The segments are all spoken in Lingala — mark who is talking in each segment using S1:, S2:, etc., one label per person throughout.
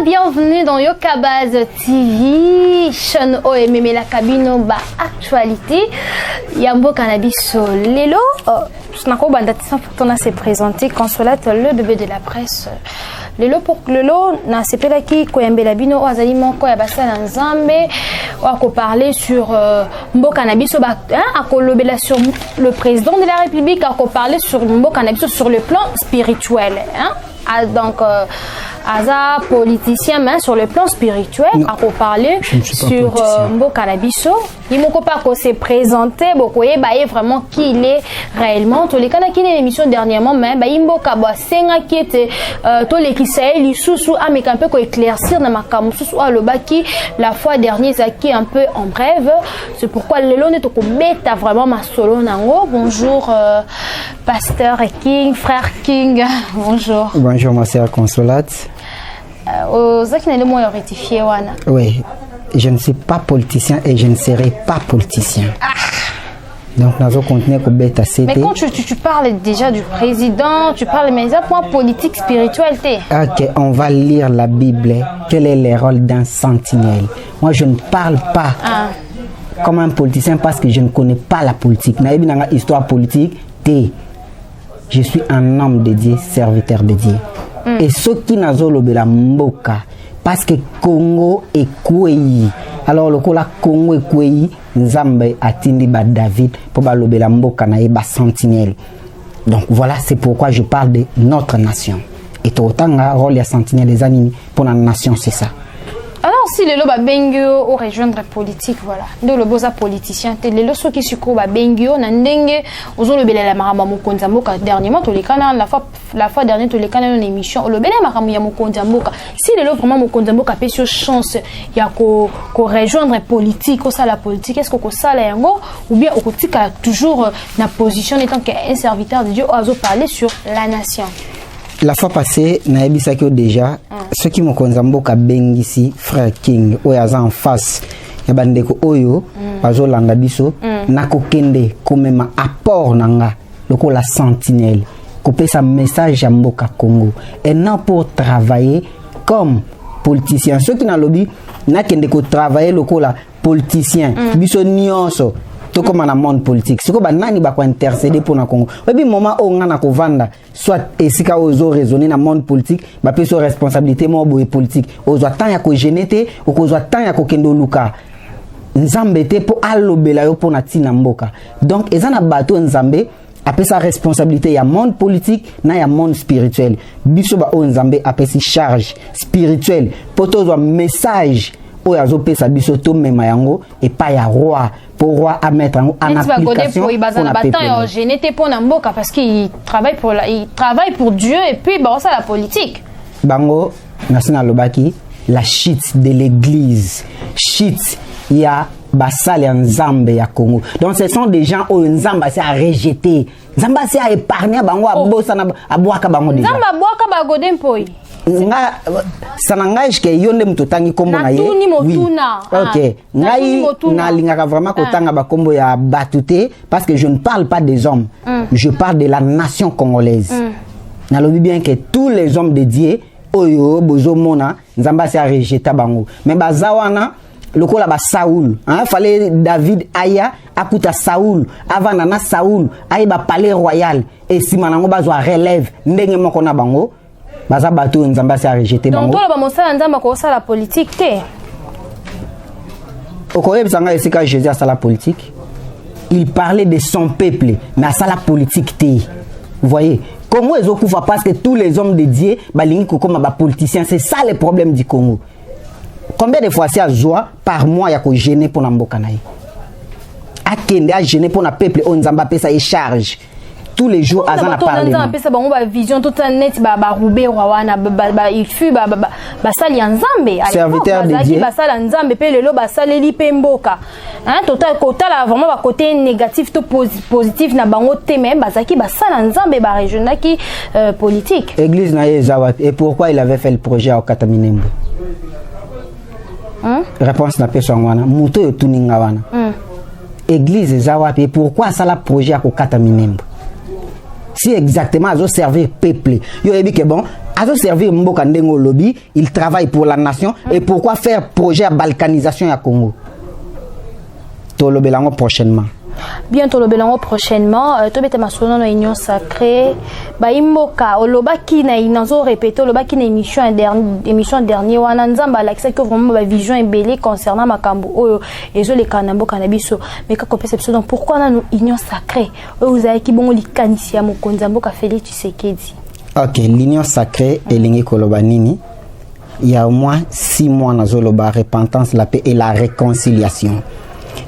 S1: Bienvenue dans Yokabaz TV, Sean OMM la cabine ba actualité. Yambo Cannabis Lelo, Snako Bandatissa Fortuna s'est présenté, Consolate, le bébé de la presse. Lelo pour Lelo, na sepela ki Koyembe Labino, Azali Moko Yabasa Nzambe, on va parler sur Mbo Cannabis, sur le président de la République, on va parler sur Mbo Cannabis sur le plan spirituel. Donc, Aza politicien, mais sur le plan spirituel, on parler sur Mbo Cannabiso. Il m'a pas s'est présenté, beaucoup vraiment qui il est réellement. Tous les cas qui est l'émission dernièrement, mais Mbo Kaba Senga qui était tous les qui s'est li sous à mais un peu éclaircir dans ma cam sous à le baki la fois dernière ça qui un peu en brève. C'est pourquoi le long est au bêta vraiment ma solo nango. Bonjour pasteur King, frère King. Bonjour.
S2: Bonjour ma sœur Consolate. Oui, je ne suis pas politicien et je ne serai pas politicien. Donc, nous allons continuer à bêta.
S1: Mais quand tu parles déjà du président, tu parles mais ça point politique, spiritualité.
S2: Ok, on va lire la Bible. Quel est le rôle d'un sentinelle? Moi, je ne parle pas comme un politicien parce que je ne connais pas la politique. Dans l'histoire politique, je suis un homme de Dieu, serviteur de Dieu. Et ceux qui n'ont pas la mboka, parce que Congo est Kouéi. Alors, le Congo est Kouéi, Nzambe a tindi David pour la mboka na eba sentinelle. Donc voilà, c'est pourquoi je parle de notre nation. Et tout autant le rôle de sentinelle les animés pour la nation, c'est ça.
S1: Alors si les loba bengio au rejoindre politique voilà de le boza politicien te les loso qui suko ba bengio na ndenge ozo le bela la marama mokonza mboka dernièrement to les kana la fois dernière to les kana une émission le bela marama ya mokonza mboka si les lo vraiment mokonza mboka pesio chance ya ko rejoindre politique au ça la politique est-ce que ça la yango ou bien au kotika toujours na position étant qu'un serviteur de Dieu ozo parler sur la nation.
S2: La fois passée, Naebisaki déjà, ceux qui m'ont konzamboka bengisi, frère King, oyaza en face, yabandeko oyo, bazo landa biso, nako kende, komema apport nanga, loko la sentinelle, kopé sa message à Mboka Congo, et non pour travailler comme politicien. Ceux qui n'ont lobby, n'a kende ko travailler loko la politicien, biso nyonso. Tout comme dans le monde politique. C'est comme nani ba ko intercéder pour na Congo. Et puis moment où on a ko vanda soit esika ozo raisonner dans le monde politique, ba pe so responsabilité mo boye politique. Ozo tant ya ko genete, ou ko zo tant ya ko kendo luka. Nzambe te pour alobela yo pour na tina mboka. Donc ezana bato nzambe après sa responsabilité ya monde politique na ya monde spirituel. Biso ba o nzambe après si charge spirituelle pour to zo message o ya zo pesa biso to mema yango et pas ya roi pour roi à mettre en application
S1: parce qu'il travaille pour Dieu et puis bah ça la politique.
S2: Bango national lobaki la shit de l'église shit ya basal ya Nzambe ya Congo. Donc ce sont des gens où Nzamba s'est à rejeter. Nzamba s'est à épargner bango à bossa na aboaka bango déjà.
S1: Nzamba boaka ba godem poi.
S2: Nga sanangage ke yonde mutotangi kombo na ye oui ok ngai na lingaka vraiment kotanga ba kombo ya batute parce que je ne parle pas des hommes je parle de la nation congolaise na lobi bien que tous les hommes de Dieu oyo bozo mona nzamba se rejeter bango mais bazawana lokola ba Saoul fallait David aya akuta Saoul avant nana Saoul ay ba palais royal et si manango bazwa relève ndenge moko na bango baza bato nzamba se rejeter bango.
S1: Donc toi ba mosala nzamba ko sala politique te.
S2: Okoye bisanga esika Jésus a sala politique. Il parlait de son peuple mais à sala politique te. Vous voyez, Congo est au couvre parce que tous les hommes dédiés, balingi comme ba politiciens, c'est ça le problème du Congo. Combien de fois c'est à joie par mois y a ko gêner pour n'amboka naï? A kende a gêner pour na peuple on nzamba pesa et charge. Tous les jours à la parlement.
S1: On ça bon vision tout net ba roubé wana il fut ba sali nzambe
S2: serviteur dédié
S1: ba sala nzambe pe lelo ba saleli pe mboka. Hein total vraiment ba côté négatif tout positif na bango te même bazaki ba sala nzambe ba régional qui politique.
S2: Église na yezawa et pourquoi il avait fait le projet au Kataminembo? Réponse na peso ngwana muto yo tuninga wana. Église ezawa et pourquoi ça la projet au Kataminembo? Si exactement à servir peuple, yo dit que bon, à servir mboka ndengo lobby, il travaille pour la nation et pourquoi faire projet à balkanisation à Congo? To belango prochainement.
S1: Bientôt le belango prochainement, to beta masono na union sacrée, ba imboka olobaki na inazo répéter olobaki na émission dernier wana nzamba la que vraiment ba vision est belée concernant makambo oyo ezo le kanambo kanabiso mais ka perception donc pourquoi na union sacrée vous avez ki bongo likanisi ya mokonzi mboka Félix Tshisekedi. OK, l'union sacrée et lingi koloba nini? Il y a au moins 6 mois na zoloba repentance, la paix et la réconciliation.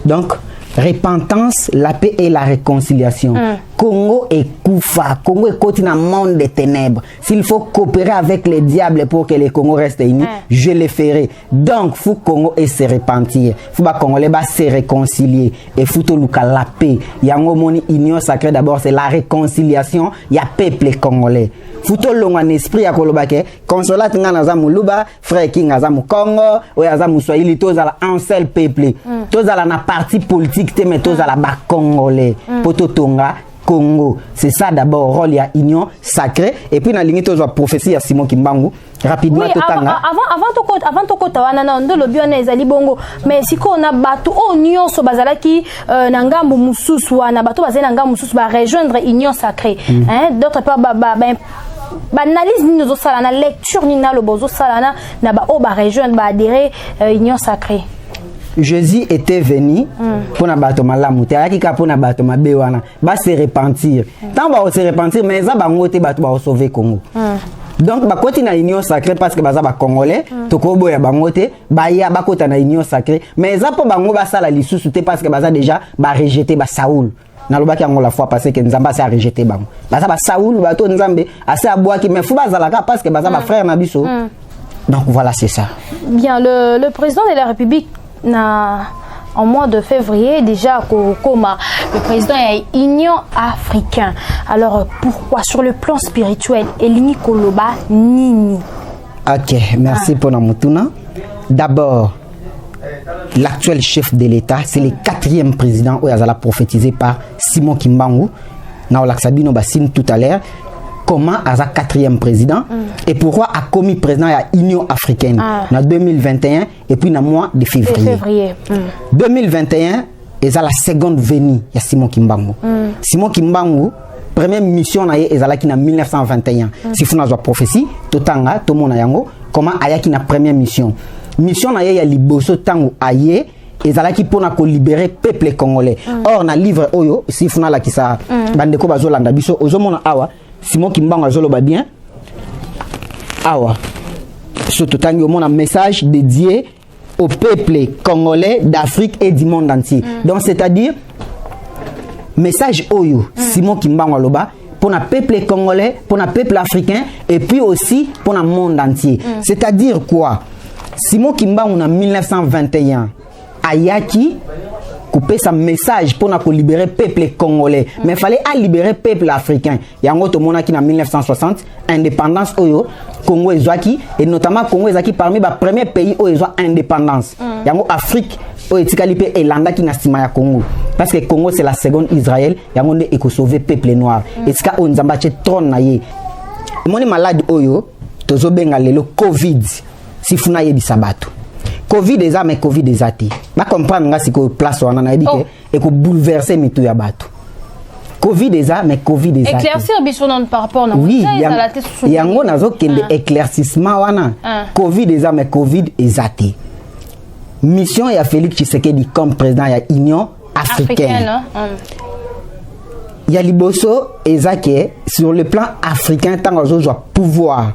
S1: Donc repentance, la paix et la réconciliation. Congo est Koufa. Congo est côté dans le monde des ténèbres. S'il faut coopérer avec les diables pour que les Congo restent unis, je le ferai. Donc, faut Congo et se repentir. Faut que Congolais se réconcilier. Et faut tout la paix. Yango moni union sacrée d'abord, c'est la réconciliation. Il y a peuple congolais. Faut tout un esprit à Kolobake. Consolat ngana za muluba, frère King azamu Congo, ou azamu Swahili, tous à un seul peuple. Tous à la partie politique, mais tous à la bas congolais. Poto Tonga. Congo, c'est ça d'abord rôle ya union sacrée et puis na limite aux prophéties à Simon Kimbangu rapidement oui, avant to kota wana na ndo lobi wana ezali bongo mais siko on a bato union so bazalaki na ngambu mususu wana bato bazali na ngambu mususu ba rejoindre union sacrée hein d'autre part analyse ni nous sala na lecture ni na lo bozo sala na ba o ba rejoindre ba adhérer union sacrée.
S2: Jésus était venu pour na bato malamu te ayaki ka pour na bato mabe wana ba se repentir tant ba se repentir mais ça ba ngote bato ba sauver Congo donc ba koti na union sacrée parce que baza ba congolais to ko boya ba ngote ba ya ba kota na union sacrée mais ça po ba ngo ba sala lisusu te parce que baza déjà ba rejeter ba Saoul na lobaki yango la fois passé que nzamba sa rejeter bango baza ba Saoul bato nzambe asa abwaki mais fu bazalaka parce que baza ba frère na biso donc voilà c'est ça.
S1: Bien le président de la République en mois de février déjà le président est Union africain. Alors pourquoi sur le plan spirituel Elini Koloba Nini?
S2: OK, merci pour Namutuna. D'abord, l'actuel chef de l'État, c'est le 4e président où il a prophétisé par Simon Kimbangu. Na Olaksabino Bassine tout à l'heure. Comment a 4e président et pourquoi a commis président à Union africaine en 2021 et puis dans le mois de février. 2021 est la seconde venue de Simon Kimbangu. Simon Kimbangu première mission na est en 1921. Si vous avez prophétie, totanga tomona yango comment ayaki na première mission. Mission na ya liboso tango aye ezalaki pona ko libérer peuple congolais. Or na livre oyo si vous la kisa bandeko bazolanda biso ozomona awa Simon Kimbangu azoloba bien awa surtout tangi on a un message dédié au peuple congolais d'Afrique et du monde entier. Donc c'est-à-dire message oyo Simon Kimbangu aloba pour le peuple congolais, pour le peuple africain et puis aussi pour le monde entier. C'est-à-dire quoi? Simon Kimbangu en 1921 ayaki couper sa message pour libérer le peuple congolais. Mais il fallait libérer le peuple africain. Il y a un autre monde qui en 1960, indépendance oyo, Congo ezwaki, et notamment Congo ezwaki parmi les premiers pays où ils ont indépendance. Il y a Afrique où etikalipe elanda qui na sima ya Congo. Parce que Congo c'est la seconde Israël, il y a monde eko sauver peuple noir. Et tika onzamba che trône na ye. Moni malade oyo, tozo benga lelo Covid. Si funa ye bisabatu. Covid des mais Covid des ati. Ba comprendre nga si ko place wana na dit que et ko bouleverser mitu ya bato. Covid des mais Covid des ati.
S1: Éclaircir biso non par rapport na
S2: oui, yango nazo kende éclaircissement wana. Covid des mais Covid des ati. Mission ya Félix Tshisekedi comme président ya Union africaine. il y a liboso ezake sur le plan africain tant que pouvoir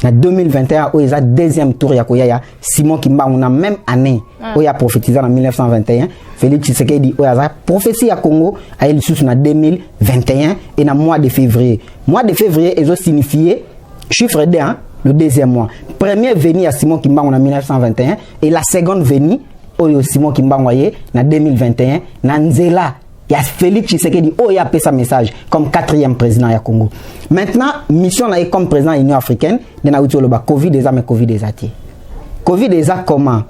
S2: en 2021 où il y a deuxième tour ya koya Simon Kimba on a même année où il a prophétisé en 1921 Félix Tshisekedi où il a prophétie à Congo a eu en 2021 et dans mois de février ils ont signifié chiffre 2 le deuxième mois premier venu à Simon Kimba en 1921 et la seconde venue où Simon Kimba en 2021 Nanzela. Il y a Félix Tshisekedi qui a fait sa message comme 4e président du Congo. Maintenant, mission comme président de l'Union africaine, il y a le Covid déjà, mais Covid déjà. Covid déjà comment?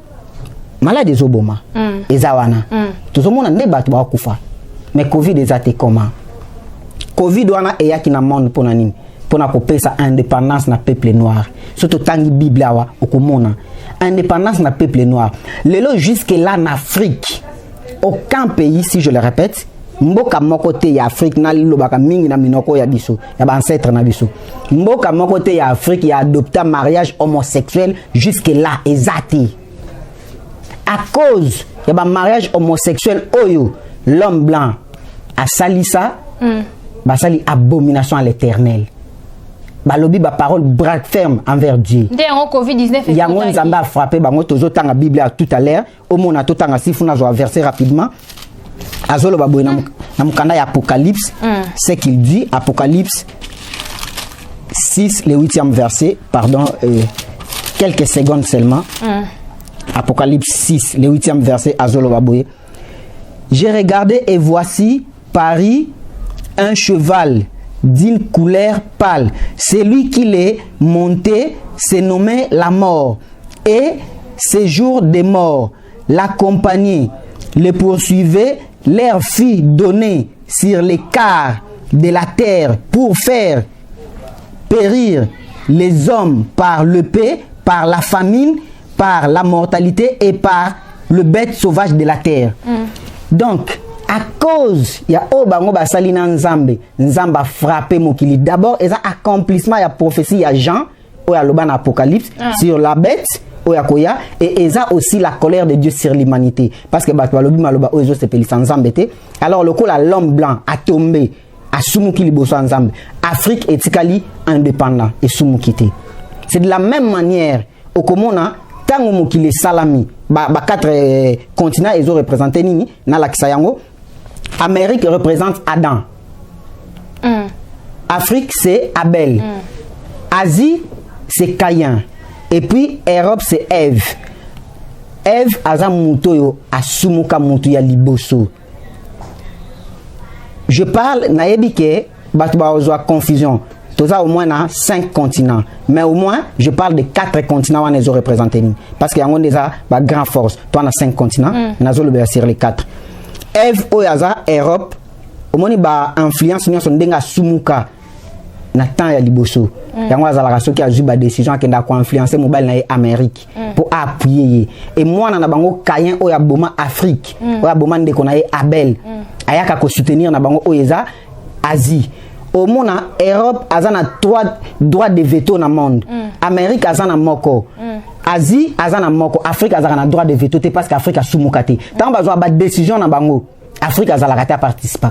S2: Malade des Obama. Et Zawana. Tout le monde a débattu pour Koufa. Mais Covid déjà comment? Covid wana et ya qui na monde pour nani? Pour na couper sa indépendance na peuple noir. Surtout tangi Bible awa okomona. Indépendance na peuple noir. Lelo jusque là en Afrique. Aucun pays, si je le répète, mboka mokote ya Afrique na lobaka mingi na minoko ya biso ya ba ancêtre na biso mboka mokote ya Afrique ya adopté mariage homosexuel jusque là ezati à cause ya ba mariage homosexuel oyo l'homme blanc a sali ça ba sali abomination à l'Éternel balobi ba parole bras ferme envers Dieu.
S1: Ndéro Covid-19
S2: yango nzamba a frappé bango tozo tanga Bible tout à l'heure au mona to tanga sifuna zo verser rapidement azolo baboy na mukanda ya Apocalypse c'est qu'il dit Apocalypse 6 le 8e verset pardon quelques secondes seulement Apocalypse 6 le 8e verset azolo baboy j'ai regardé et voici Paris un cheval d'une couleur pâle. Celui qui l'est monté s'est nommé la mort. Et ces jours des morts l'accompagnaient, les poursuivaient, leur fit donner sur les quarts de la terre pour faire périr les hommes par l'épée, par la famine, par la mortalité et par le bête sauvage de la terre. Donc, à cause il y a obango basali na nzambe nzamba frappé mokili d'abord et ça accomplissement il y a prophétie il y a Jean ou ya loban Apocalypse sur la bête ou ya koya et ça aussi la colère de Dieu sur l'humanité parce que balobi maloba ozo sepeli nzambe te alors le coup l'homme blanc a tombé a sumuki liboso nzambe Afrique etikali indépendant et sumukité c'est de la même manière au komona tango mokili salami ba 4 continents ils ont représenté nini na la kisayango Amérique représente Adam. Afrique, c'est Abel. Asie, c'est Caïn. Et puis, Europe, c'est Ève. Ève, aza mutoyo, asumuka mutuya liboso. Je parle, naebike, batuba ozoa confusion. Toza au moins na 5 continents. Mais au moins, je parle de 4 continents où ils ont représenté. Parce qu'il y a déjà une grande force. Toi, on a 5 continents, on a le sur les 4. Ève oyaza Europe omoni ba influence nyonso ndenga sumuka na temps ya liboso yango azalaka soki azwi ba décision akenda ko influencer mobile na Amérique pour appuyer et moi na bango Caïn oya boma Afrique oya boma ndeko na Abel ayaka ko soutenir na bango oyeza Asie omona Europe azana 3 droits de veto na monde Amérique azana moko Asie azana moko Afrique azana droit de veto te parce qu'Afrique a sumukate tant bazwa ba décision na bango Afrique azala kata participer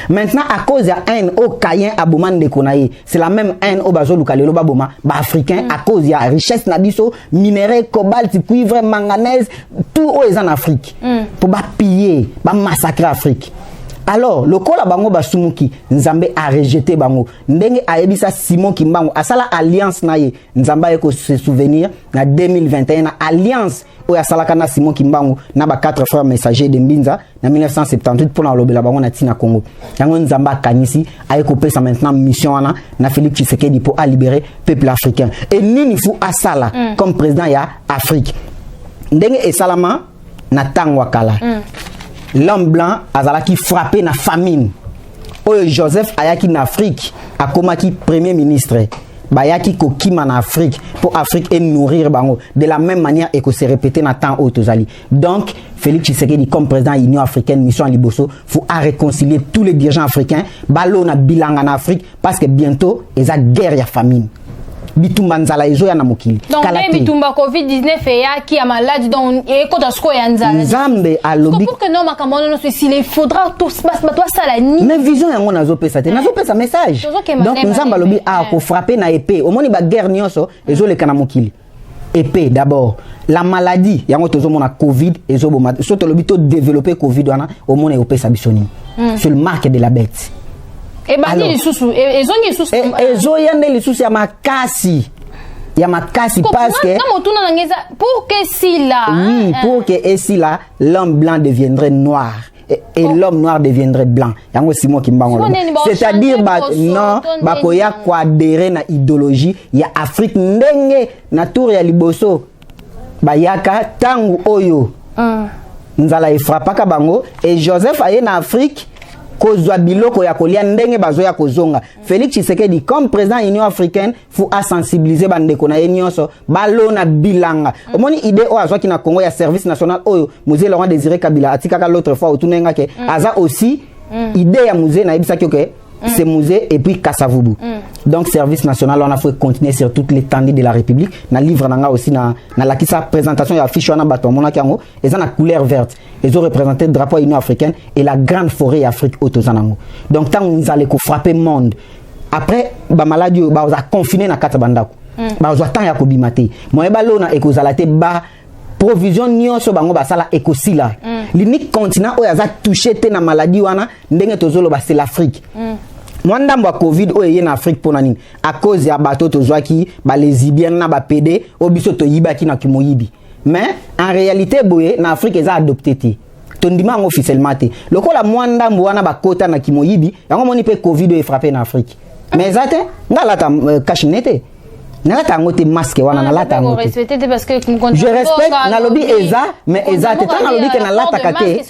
S2: maintenant à cause de haine au Caïn aboman de konaye c'est la même haine au bazo lukalelo baboma ba africain à cause ya richesse na biso minerai cobalt cuivre manganèse tout au en Afrique pour ba piller ba massacrer Afrique. Alors le kola bango basumuki nzambe a rejeté bango ndenge ayebisa Simon Kimbangu asala alliance naye nzamba eko se souvenir na 2021 na alliance o ya salaka na Simon Kimbangu na ba 4 frères messagers de Mbinza na 1978 pour na lobela bango na tina Congo yango nzamba kanisi ayeko pesa maintenant mission na Félix Tshisekedi pour à libérer peuple africain et nini fu asala comme président ya Afrique ndenge esalama na tangwa kala l'homme blanc azalaki frappé na famine oyo Joseph ayaki na Afrique akomaki premier ministre bayaki kokima na Afrique pour Afrique et nourrir bango de la même manière et que se répéter na temps otozali donc Félix Tshisekedi comme président de l'Union africaine mission à Liboso faut à réconcilier tous les dirigeants africains balo na bilanga en Afrique parce que bientôt ils a guerre ya famine bitumba nzala ezoya na mokili
S1: donc bitumba covid-19 eyaki ya maladi donc ekota siko ya nzala
S2: nzambe alobi
S1: pour que non makambo no il faudra tous bato asala nini
S2: mais vision yango nazopesa te nazopesa message donc nzambe alobi akofrappe na épée omoni baguerre nyonso ezoleka na mokili épée d'abord la maladie yango tozomona covid ezoboma so tolobi to développer covid wana omona eopesa biso nini c'est le marque de la bête
S1: et bandi lisusu ezongi lisusu
S2: ezoyande lisusu ya makasi parce que
S1: pour que si là
S2: oui pour que si là l'homme blanc deviendrait noir et l'homme noir deviendrait blanc yango Simon Kimbango c'est-à-dire non bakoya ko adhérer na idéologie ya Afrique ndenge na tour ya liboso bayaka tangu oyo nzala efrapaka bango et Joseph aye na Afrique kozwa biloko ya kolia ndenge bazoya kozonga Félix Tshisekedi comme président Union africaine faut à sensibiliser bandeko na yenyoso balona bilanga omoni idée o azwa ki na Congo ya service national oyo musée Laurent Désiré Kabila atikaka l'autre fois otunenga ke aza aussi idée ya musée na ibisa ke c'est musée et puis Kassavubu donc service national on a fait continuer sur toute l'étendue de la République na livre nanga aussi na la kisa présentation ya affiche wana bato mona kango eza na couleur verte ils ont représenté le drapeau Union africaine et la grande forêt Afrique autozanango donc tant nous allons frapper monde après ba maladie ba za confiner na kata bandako ba za tant ya kobimate moye ba lona ekozalate ba provision nyonso bango basala ekosila l'unique continent oyo aza touché te na maladie wana ndenge tozolo ba c'est l'Afrique mwandambo wa covid oyo ye na Afrique pona nini à cause ya bato tozwaki ba lesbiens na ba PD obiso to yibaki na kimoyibi mais en réalité boye na Afrique eza adopté te tondima ngo officiellement te lokola mwandambo wana bakota na kimoyibi yango moni pe covid oyo frappé na Afrique mais ezate ngalata kashinete nalata ngote masque wana nalata ngote
S1: parce que
S2: je respecte nalobi eza mais ezate tant nalobi que nalata kate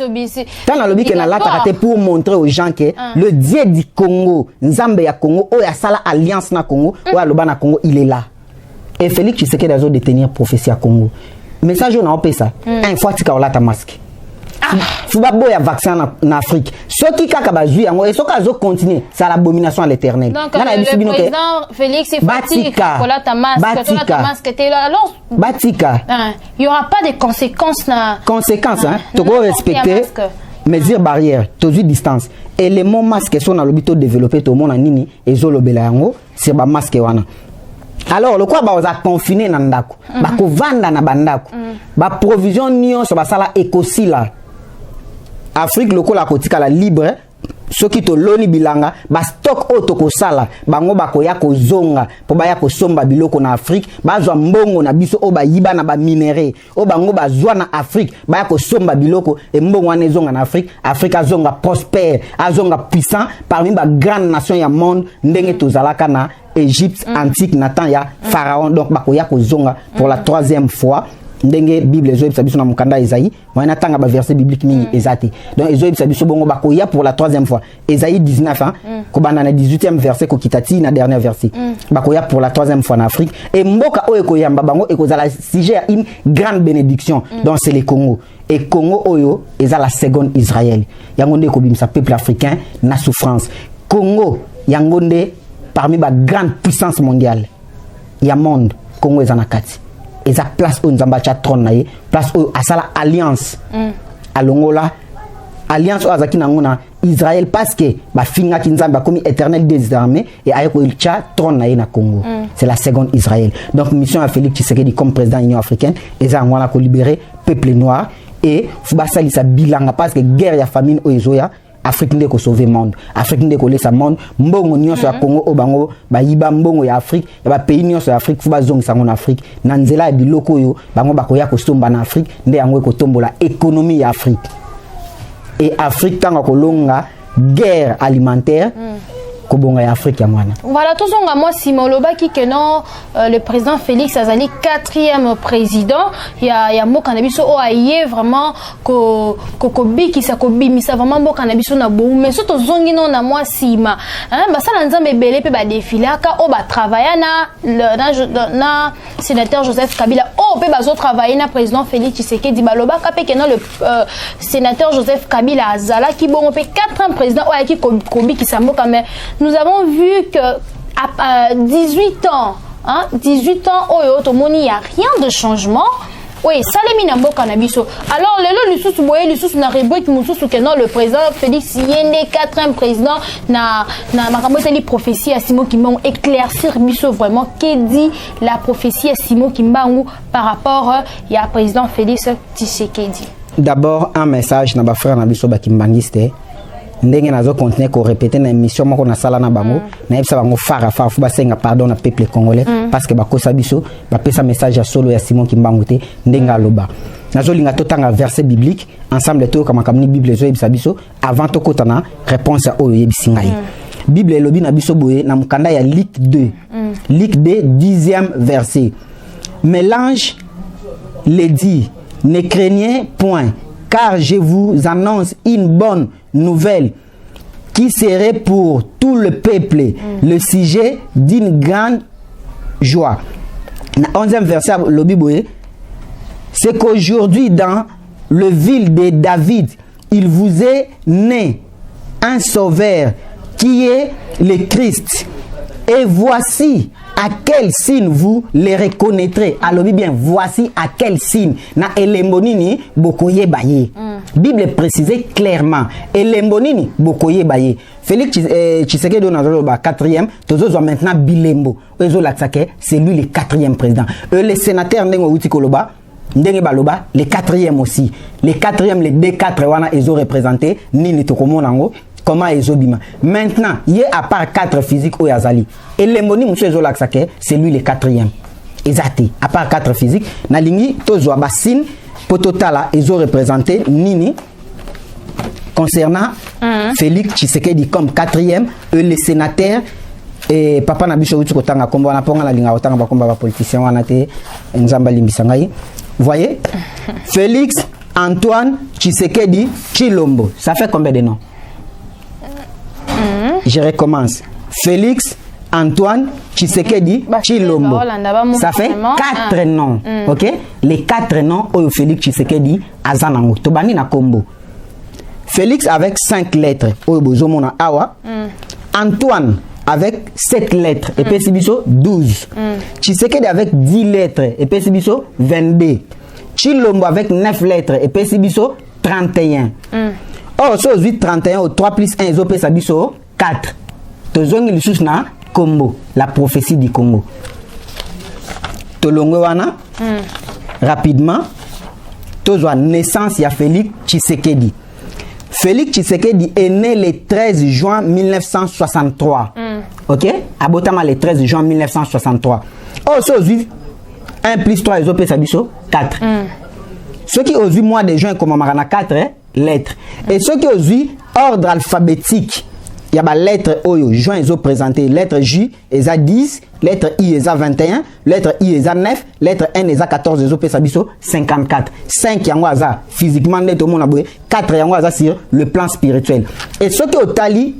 S2: tant nalobi que nalata kate pour montrer aux gens que le Dieu du Congo nzambe ya Congo oya sala alliance na Congo oya loba na Congo il est là et Félix Tshisekedi azo détenir prophétie à Congo message on a opesa un fois tika olata masque fuba boya vaccin en Afrique ceux qui kaka bazui yango et ceux qui azo continuer c'est l'abomination à l'éternel
S1: donc le président Félix est fatigué olata masque alors
S2: batika
S1: il y aura pas de conséquences
S2: hein tu dois respecter mesures barrières tozu distance et les mots masque sont dans l'hôpital développé tout le monde nini ezolobela yango c'est ba masque wana alors le quoi ba confiné na ndako ba kovanda na bandako ba provision nyonso ba sala ekosila Afrique lokola kotika la libre soki to loni bilanga ba stock auto ko sala bango bakoya ko zonga po baya ko somba biloko na Afrique bazwa mbongo na biso o ba yiba na ba minéraux o bango bazwa na Afrique baya ko somba biloko e mbongo wana zonga na Afrique Afrique azonga prospère azonga puissant parmi ba grande nation ya monde ndenge tozalaka na Égypte antique na temps ya pharaon donc bakoya ko zonga pour la troisième fois ndenge Bible ezo biso na mukanda Isaïe moyena tanga ba verset biblique mingi ezati donc ezo biso bongo bakoya pour la troisième fois Isaïe 19 hein ko bana na 18e verset ko kitati na dernier verset bakoya pour la troisième fois en Afrique et mboka oyo ko yamba bango e ko za la sujet à une grande bénédiction donc c'est le Congo et Congo oyo eza la seconde Israël yango nde ko bimisa peuple africain na souffrance Congo yango nde parmi ba grande puissance mondiale ya monde Congo eza na kati et ça place où nous avons trône naie place où à ça alliance à Longola alliance aux Azaki nangona Israël parce que ba finga kinzamba comme éternel des armées et ayeko ilcha trône naie na Congo c'est la seconde Israël donc mission à Félix Tshisekedi comme président de l'Union africaine et ça on a ko libérer peuple noir et fuba salisa bilanga parce que guerre ya famine o ezoya Afrique ndeko sauver monde Afrique ndeko lesa monde mbongo nyonso ya Congo obango bayiba mbongo ya Afrique ya ba pays nyonso ya Afrique fuba zongi sango na Afrique na nzela ya biloko yo bango bakoya ko somba na Afrique nde yango ko tombola économie ya Afrique et Afrique tanga kolonga guerre alimentaire kobonga ya Afrique ya mwana.
S1: Voilà, tout ça moi Simoloba qui que non le président Félix Azali 4e président ya mo cannabis o aye vraiment ko biki sa ko bimisa vraiment mo cannabis na bo mais surtout zongi non na moi sima hein ba sala nzambe belé pe ba défilaka o ba travailler na sénateur Joseph Kabila o pe ba zo travailler na président Félix Tshisekedi baloba ka pe que non le sénateur Joseph Kabila azala ki bon pe 4e président o ayaki ko biki sa mo quand même. Nous avons vu que à 18 ans, hein, 18 ans, oh, tout le monde, il n'y a rien de changement. Oui, ça les mis dans le cannabis. Alors, les sous na reboit qui que non, le président Félix Yende, 4e président, na ma prophétie à Simon Kimbangu, éclaircir biso vraiment, qu'est dit la prophétie à Simon Kimbangu par rapport à président Félix Tshisekedi.
S2: D'abord, un message na ba frère na biso ba kimbangiste. Ndenge nazo continuer ko répéter na émission moko na sala na bango na yebisa bango fara fu ba senga pardon na peuple congolais parce que ba kosa biso ba pesa message ya solo ya Simon Kimbangu te ndenga loba nazo linga totanga verset biblique ensemble to kama kamni bible zo yebisa biso avant to kotana réponse ya oyo yebisi ngai bible elobi na biso boye na mukanda ya Luc 2 Luc 2 10e verset mélange les dit ne craignez point car je vous annonce une bonne nouvelle qui serait pour tout le peuple le sujet d'une grande joie. Dans 11e verset, le Bible, c'est qu'aujourd'hui dans le ville de David, il vous est né un sauveur qui est le Christ. Et voici à quel signe vous les reconnaîtrez. Alors bien, voici à quel signe. Na elembonini bokoye baye. Bible précisait clairement. Elembonini bokoye baye. Félix Tshisekedi Nazolo ba 4e, tozo maintenant bilembo. Ezo latsake, c'est lui le 4e président. Les sénateurs ndengo wuti koloba, ndenge baloba, le 4e aussi. Les 4e, les D4 wana ezo représenté nini tokomonango. Comment ezobima. Maintenant, il y a à part 4 physiques au Yazali. Et les moni monsieur Zolaksake, c'est lui le 4e. Exact. À part 4 physiques, nalingi tozo bassine pototala ezo représenté nini concernant Félix Tshisekedi comme 4e et les sénateurs et papa na biso uti kotanga kombo na ponga la linga otanga ba komba ba politicien wana te nzamba limbisa ngai. Voyez? Félix Antoine Tshisekedi Tshilombo. Ça fait combien de noms? Je recommence. Félix Antoine Tshisekedi Tshilombo. Ça fait 4 noms. Ok? Les 4 noms au Félix Tshisekedi Azanango. Tobani na kombo. Félix avec 5 lettres. Oyobozomona awa. Antoine avec 7 lettres. Et Pesibiso 12. Tshisekedi avec 10 lettres. Et Pesibiso 22. Tshilombo avec 9 lettres. Et Pesibiso 31. Oh, so 8 31 au 3 plus 1 zo pesa biso 4. Tozongi lisusu na Congo, la prophétie du Congo. Tolongwe wana rapidement tozwa naissance ya Félix Tshisekedi. Félix Tshisekedi est né le 13 juin 1963. OK? Abotama le 13 juin 1963. Oh, so 8 1 plus 3 zo pesa biso 4. Ceux qui ont vu mois de juin comme marana 4 lettres. Et ceux qui ont vu ordre alphabétique, il y a des lettres oyo, juin ils ont présenté, lettre J, ils ont 10, lettre I, ils ont 21, lettre I, ils ont 9, lettre N, ils ont 14, ils ont pesabiso 54. 5 yango aza physiquement net au monde aboué, 4 yango aza sur le plan spirituel. Et ceux qui ont tali,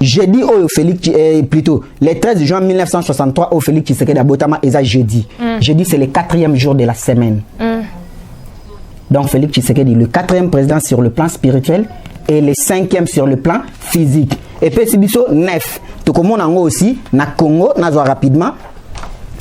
S2: jeudi oyo Félix, plutôt, le 13 juin 1963 au Félix Tshisekedi Abotama, ils ont jeudi. Jeudi c'est le 4e jour de la semaine. Donc Félix Tshisekedi, le 4e président sur le plan spirituel et le 5e sur le plan physique. Et puis Sibiso 9. Tout comme on a aussi, na Congo, na rapidement.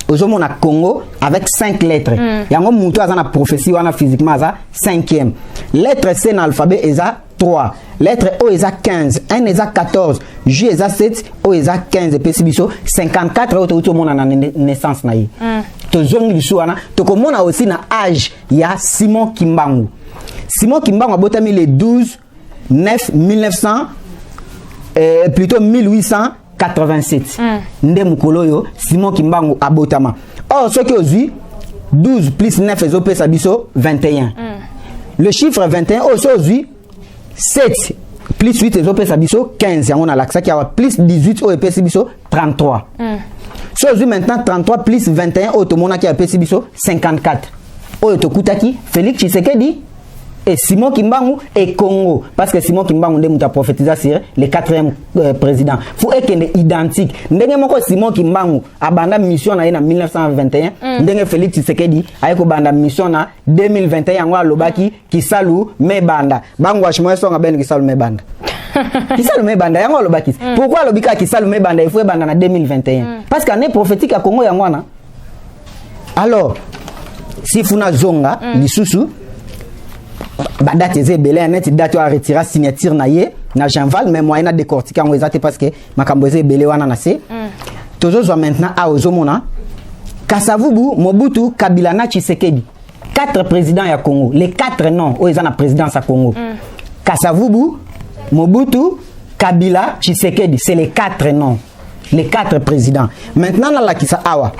S2: Aujourd'hui, on a Congo avec 5 lettres. Il y a un prophétie, on a physiquement 5e. Lettre C dans l'alphabet, il y a 3. Lettre O, il y a 15. N, il y a 14. J, il y a 7. O, il y a 15. Et puis Sibiso 54. Tout le monde a naissance. Tout comme on a aussi na âge, il y a Simon Kimbangu. Simon Kimbangu a botami le 12 9 1900 plutôt 1887. Nde mukoloyo Simon Kimbangu abotama. Or ce qui aussi 12 plus 9 ezopé sabiso 21. Le chiffre 21 aujourd'hui 7 plus 8 ezopé sabiso 15. On a l'accès qui a plus 18 au épée sabiso 33. Aujourd'hui maintenant 33 plus 21 au tomona qui a épée sabiso 54. Au tokutaki Félix Tshisekedi et Simon Kimbangu et Congo. Parce que Simon Kimbangu a prophétisé sur le 4e président. Il faut être identique. Ndenge Simon Kimbangu a banda mission en 1921. Ndenge Félix Tshisekedi a banda mission en 2021. Lobaki qui salue mes banda. Bango achmoye songa ben qui salue mes banda. Qui Salomé Banda yango lo bakis. Pourquoi lo bika qui Salomé Banda il faut banda na 2021 parce qu'année prophétique à Congo yango na. Alors si funa zonga lisusu ba date ezebele net date a retirer signature na ye na Janval mais moyen na décortiquer ngo ezate parce que makambo ezebele wana na se. Tozo maintenant a ozomona Kasavubu, Mobutu, Kabila na Tshisekedi. 4 présidents ya Congo. Les 4 noms où ils ont la présidence à Congo. Kasavubu, Mobutu, Kabila, Tshisekedi. C'est les 4 noms. Les 4 présidents. Maintenant, dans la Kisa Awa,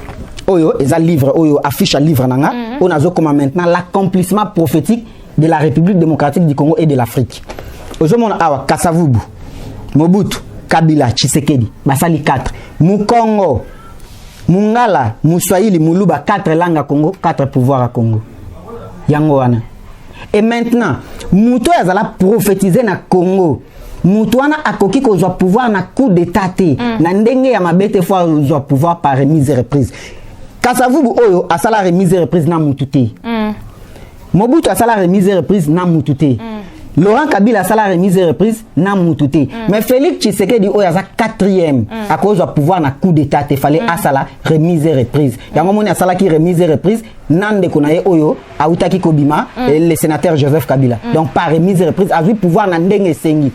S2: Oyo, ils ont livre, Oyo, affiche à livre nanga. On a comment maintenant l'accomplissement prophétique de la République démocratique du Congo et de l'Afrique. Ozomon Awa, Kasavubu, Mobutu, Kabila, Tshisekedi. Basali 4. Mukongo. Mungala, Moussaïli, Moulouba, 4 langues à Congo, 4 pouvoirs à Congo. Yangoana. Et maintenant, Moutou a prophétisé na Congo. Moutou a koki ko zo pouvoir na coup d'état té. Na ndenge ya mabete fois zo pouvoir par remise et reprise. Kasavubu oyo a sala remise et reprise na Moutou té. Mobutu a sala remise et reprise na Moutou té. Laurent Kabila a sala remise et reprise na Moutouté. Mais Félix Tshisekedi oyo a 4e à cause du pouvoir na coup d'état te fallait a sala remise et reprise. Yango moni a sala ki remise et reprise nande konaye oyo a utaki kobima le sénateur Joseph Kabila. Donc par remise et reprise a vu pouvoir na ndenge sengi.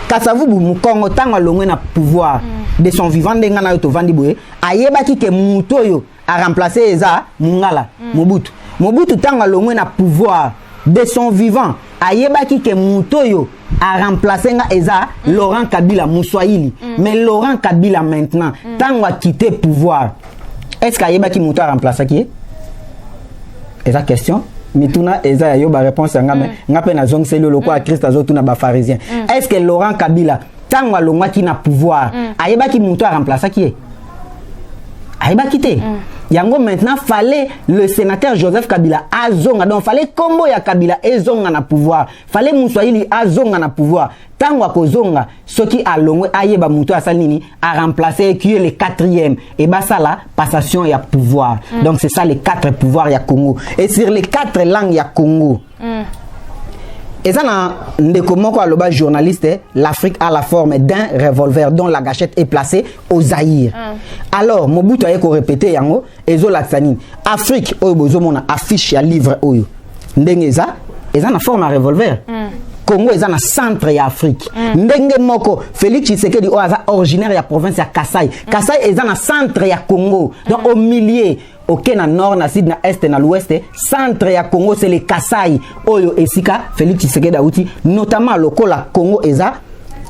S2: Kasavubu Mukongo tango longwe na pouvoir de son vivant ndenga na yo to vandi boye ayebaki ke muto oyo a remplacer eza Mungala Mobutu. Mobutu tango longwe na pouvoir de son vivant ayebaki ke mutoyo a remplacé nga eza Laurent Kabila Moussaïli mais Laurent Kabila maintenant tant a quitté pouvoir est-ce qu'ayebaki muto a remplacé qui eza question mituna eza yo ba réponse nga nga pe na zong selo loko a Christ azotuna ba pharisien est-ce que Laurent Kabila tant a longwa ki na pouvoir ayebaki muto a remplacé qui ayebaki te yango maintenant fallait le sénateur Joseph Kabila azonga donc fallait combo ya Kabila ezonga na pouvoir fallait Moussaïli azonga na pouvoir tango akozonga soki alongwe ayeba muto asalini a remplacer qui est le 4e et basa la passation ya pouvoir donc c'est ça les 4 pouvoirs ya Congo et sur les 4 langues ya Congo et ça na ndeko moko aloba journaliste l'Afrique a la forme d'un revolver dont la gâchette est placée au Zaïre. Alors Mobutu a répété yango ezo latsanine Afrique oyo bozomona affiche ya livre oyo ndenge eza na forme à revolver. Congo eza na centre ya Afrique. Ndenge moko Félix Tshisekedi o aza originaire ya province ya Kasai. Kasai eza na centre ya Congo. Donc au milieu aucun na nord, na sud, na est, na l'ouest, centre ya Congo c'est le Kasai. Oyo esika Félix Tshisekedi auti notamment lokola Congo eza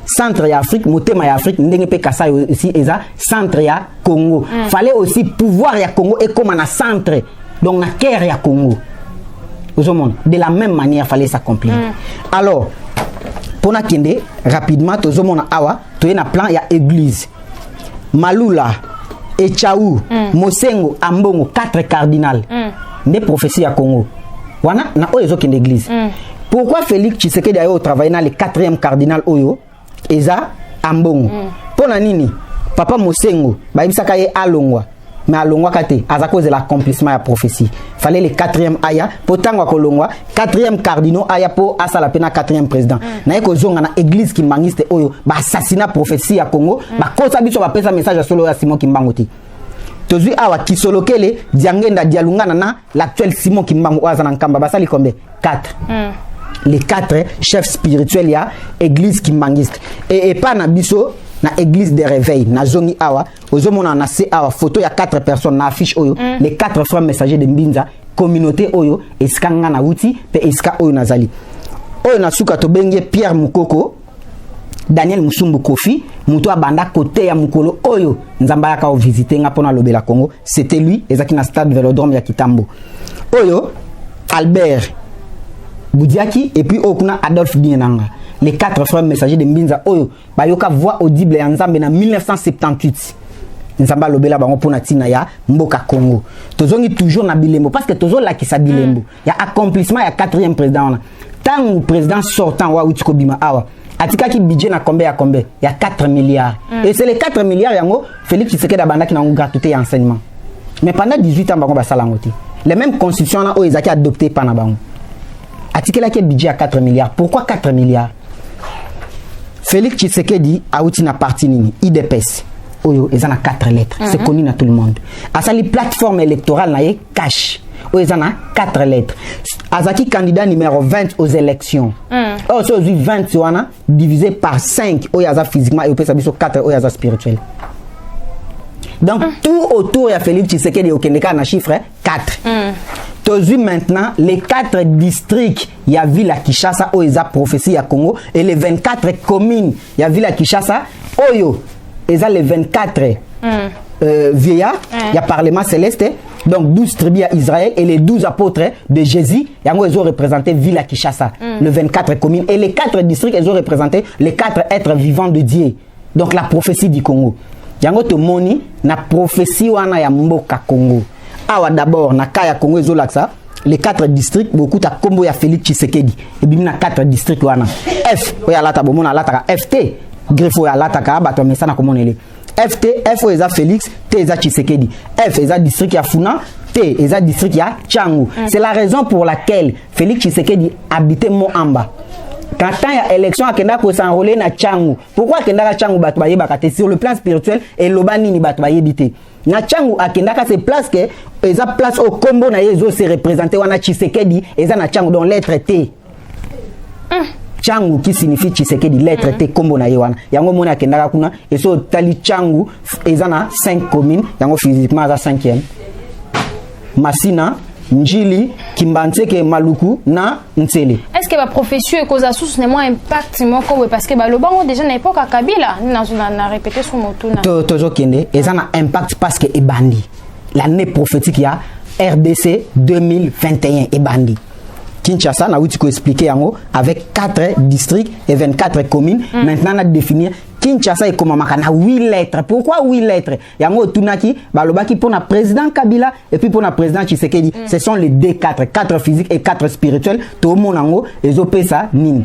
S2: centre ya Afrique, motema ya Afrique, ndenge pe Kasai aussi eza centre ya Congo. Fallait aussi pouvoir ya Congo et comme na centre. Donc na cœur ya Congo. De la même manière, il fallait s'accomplir. Alors, pour nous kende rapidement, tozomona awa, toye na plan ya église. Malula, Echaou, Mosengo, Ambongo, 4 cardinals. Des prophéties à Congo. Wana na oyo kende église. Pourquoi Félix Tshisekedi a travaillé dans le 4e cardinal oyo eza Ambongo? Pour nini? Papa Mosengo, ba ibisaka ye alongwa. Mais à l'ongwa kate, à cause de l'accomplissement de la prophétie. Fallait le 4e aya, pour tango kolongwa, 4e cardinal aya pour asala pena 4e président. Na yeko zonga na église qui mangiste oyo, ba assassinat prophétie à Congo, ba kosa biso ba pesa message à solo ya Simon Kimbangu ti. Tozui awa kisolokele diangenda dialungana na l'actuel Simon Kimbangu oza na nkamba basali combien 4. Les 4 chefs spirituels ya église qui mangiste. Et pas na biso na église de réveil na zongi awa ozomona na se awa photo ya 4 personnes na affiche oyo les 4 frères messagers de Mbinza communauté oyo eskanga na wuti pe eska oyo nazali oyo na suka to benge Pierre Mukoko Daniel Musumbu Kofi muto abanda côté ya mukolo oyo nzamba yaka o visiter nga pona lobela Congo c'était lui ezaki na stade Vélodrome ya Kitambo oyo Albert Boudiaki et puis okuna Adolphe Bienanga les 4 frères messagers de Mbinza oyo bayoka voix audible ya nzambe na 1978 nzamba lobela bango pona tina ya mboka Congo tozongi toujours na bilembo parce que tozo la kisa bilembo ya accomplissement ya 4e président na tant président sortant wa utiko bima awa atika ki budget na combien ya combien ya 4 milliards et c'est les 4 milliards yango Félix Tshisekedi abanda ki na gratuité ya enseignement mais pendant 18 ans bango basala ngoti les mêmes constitutions là o ezaki adopté par na bango atika la ki budget à 4 milliards pourquoi 4 milliards Félix Tshisekedi a outi na parti nini IDPS oyo ezana 4 lettres c'est connu na tout le monde asali plateforme électorale na ye cash oyo ezana 4 lettres azaki candidat numéro 20 aux élections oyo so ozwi 20 wana divisé par 5 oyo aza physiquement et opesa biso 4 oyo aza spirituel donc tout autour ya Félix Tshisekedi okendeka na chiffre 4 Tozui maintenant les 4 districts il y a ville à Kinshasa oyo eza prophétie ya Congo et les 24 communes il y a ville à Kinshasa oyo eza les 24 vieillards il y a parlement céleste donc 12 tribus à Israël et les 12 apôtres de Jésus yango ils ont représenté ville à Kinshasa les 24 communes et les 4 districts ils ont représenté les 4 êtres vivants de Dieu donc la prophétie du Congo yango to moni na prophétie wana ya mboka Congo awa d'abord na kaya Congo ezolaksa les 4 districts beaucoup ta kombo ya Félix Tshisekedi et bimi na 4 districts wana F oya lata bomona lata FT grefo ya lata ka bato mesana komonele FT F eza Félix T eza Tshisekedi F eza district ya Funa T eza district ya Tchangu c'est la raison pour laquelle Félix Tshisekedi habitait Moamba quand il y a élection akenda ko s'enrôler na Tchangu pourquoi akenda ka Tchangu bato bayebaka te sur le plan spirituel et lobani ni bato bayebite na Tchangu akenda ka c'est place que eza place au combo na yezo se représenter wana Tshisekedi eza na Tchangu dans lettre T Tchangu qui signifie Tshisekedi lettre T combo na yewana yango mona akenda ka kuna et so tali Tchangu eza na 5 communes yango physiquement za 5e Masina Njili, Kimbanseke, Maluku, na Ntsele.
S1: Est-ce que la prophétie est cause à source n'est moins impact parce que le banc déjà n'a pas Kabila, n'a répété son mot tout.
S2: Toujours kende, et ça a impact parce que est bandi. L'année prophétique il y a RDC 2021 est bandi. Kinshasa n'a outil expliqué yango avec 4 districts et 24 communes. Maintenant on a définir Kinshasa est comme makana 8 lettres. Pourquoi 8 lettres? Yango tunaki balobaki pour na président Kabila et puis pour na président Tshisekedi. Ce sont les D4, 4 physiques et 4 spirituels. Tout le monde yango ezopesa nini.